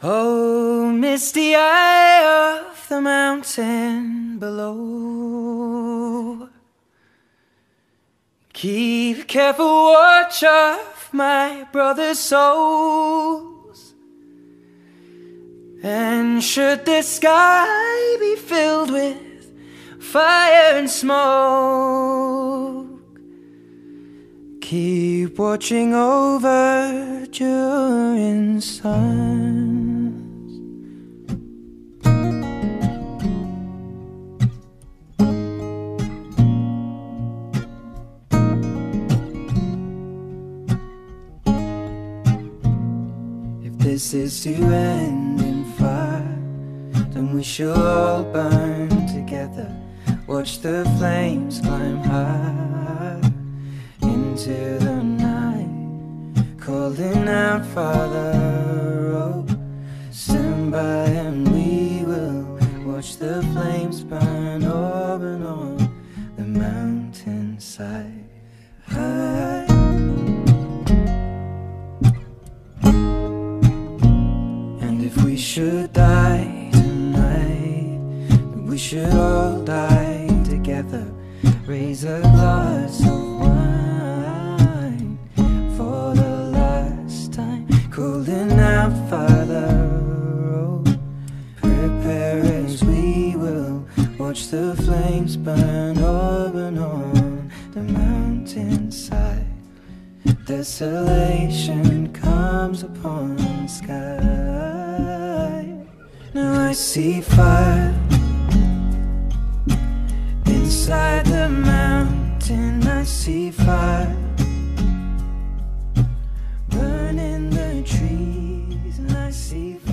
Oh, misty eye of the mountain below, keep careful watch of my brother's souls. And should the sky be filled with fire and smoke, keep watching over during thousand suns. If this is to end in fire, then we shall all burn together. Watch the flames climb high into the night, calling out, Father, oh, stand by and we will watch the flames burn open on the mountainside. And if we should die tonight, then we should all die together. Raise a glass of wine for the last time, calling out, Father, oh, prepare as we will watch the flames burn open on the mountainside. Desolation comes upon the sky. Now I see fire inside the mountain. I see fire burning the trees, and I see fire